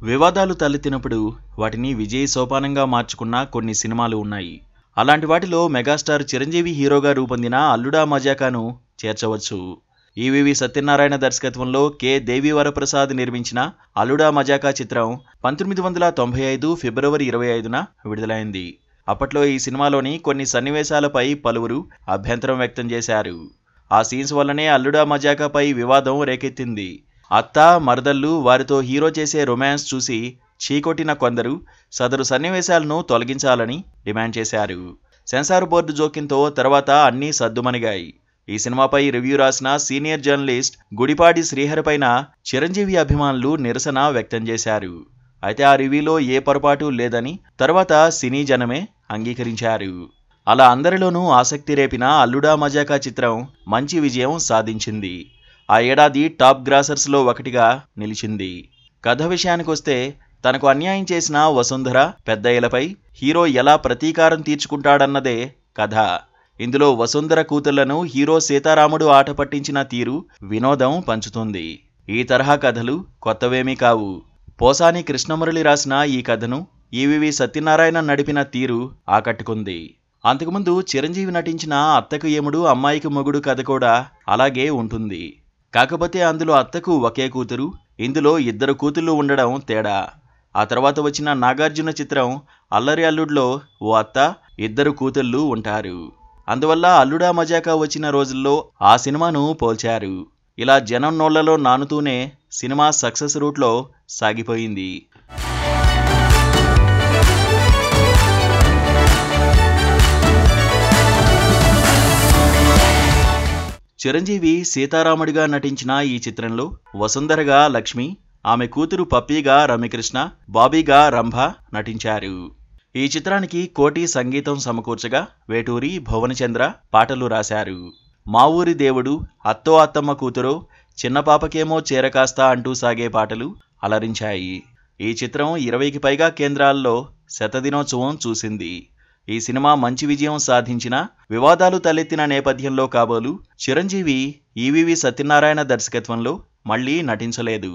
వివాదాలు తలెత్తినప్పుడు వాటిని విజయ సోపానంగా మార్చుకున్న కొన్ని సినిమాలు ఉన్నాయి. అలాంటి వాటిలో మెగాస్టార్ చిరంజీవి హీరోగా రూపొందిన అల్లుడా మజాకాను చేర్చవచ్చు. ఈవీవి సత్యనారాయణ దర్శకత్వంలో కె. దేవి వరప్రసాద్ నిర్మించిన అల్లుడా మజాకా చిత్రం 1995 ఫిబ్రవరి 25న విడుదలైంది. అప్పట్లో ఈ సినిమాలోని కొన్ని సన్నివేశాలపై పలువురు అభ్యంతరం వ్యక్తం చేశారు. ఆ సీన్స్ వల్లనే అల్లుడా మజాకాపై వివాదం రేకెత్తింది. అత్త, మరదళ్ళు, వారితో హీరో చేసే రొమాన్స్ చూసి చీకొట్టిన కొందరు సదరు సన్నివేశాలను తొలగించాలని డిమాండ్ చేశారు. సెన్సార్ బోర్డు జోక్యంతో తర్వాత అన్నీ సద్దుమణిగాయి. ఈ సినిమాపై రివ్యూ రాసిన సీనియర్ జర్నలిస్ట్ గుడిపాడి శ్రీహరి పైన చిరంజీవి అభిమానులు నిరసన వ్యక్తం చేశారు. అయితే ఆ రివ్యూలో ఏ పొరపాటు లేదని తర్వాత సినీ జనమే అంగీకరించారు. అలా అందరిలోనూ ఆసక్తి రేపిన అల్లుడా మజాకా చిత్రం మంచి విజయం సాధించింది. ఆ ఏడాది టాప్ గ్రాసర్స్లో ఒకటిగా నిలిచింది. కథ విషయానికొస్తే తనకు అన్యాయం చేసిన వసుంధర, పెద్దయ్యలపై హీరో ఎలా ప్రతీకారం తీర్చుకుంటాడన్నదే కథ. ఇందులో వసుంధర కూతుళ్లను హీరో సీతారాముడు ఆట పట్టించిన తీరు వినోదం పంచుతుంది. ఈ తరహా కథలు కొత్తవేమీ కావు. పోసాని కృష్ణమురళి రాసిన ఈ కథను ఈవీవి సత్యనారాయణ నడిపిన తీరు ఆకట్టుకుంది. అంతకుముందు చిరంజీవి నటించిన అత్తకు యముడు అమ్మాయికి మొగుడు కథ కూడా అలాగే ఉంటుంది. కాకపోతే అందులో అత్తకు ఒకే కూతురు, ఇందులో ఇద్దరు కూతుళ్ళు ఉండడం తేడా. ఆ తర్వాత వచ్చిన నాగార్జున చిత్రం అల్లరి అల్లుడ్లో ఓ అత్త, ఇద్దరు కూతుళ్ళు ఉంటారు. అందువల్ల అల్లుడా మజాకా వచ్చిన రోజుల్లో ఆ సినిమాను పోల్చారు. ఇలా జనం నోళ్లలో నానుతూనే సినిమా సక్సెస్ రూట్లో సాగిపోయింది. చిరంజీవి సీతారాముడిగా నటించిన ఈ చిత్రంలో వసుంధరగా లక్ష్మి, ఆమె కూతురు పప్పీగా రమ్యకృష్ణ, బాబీగా రంభ నటించారు. ఈ చిత్రానికి కోటి సంగీతం సమకూర్చగా వేటూరి, భువనచంద్ర పాటలు రాశారు. మా ఊరి దేవుడు, అత్తో అత్తమ్మ కూతురో, చిన్న పాపకేమో చీరకాస్తా అంటూ సాగే పాటలు అలరించాయి. ఈ చిత్రం 20కి పైగా కేంద్రాల్లో శతదినోత్సవం చూసింది. ఈ సినిమా మంచి విజయం సాధించిన వివాదాలు తలెత్తిన నేపథ్యంలో కాబోలు చిరంజీవి ఈవీవి సత్యనారాయణ దర్శకత్వంలో మళ్లీ నటించలేదు.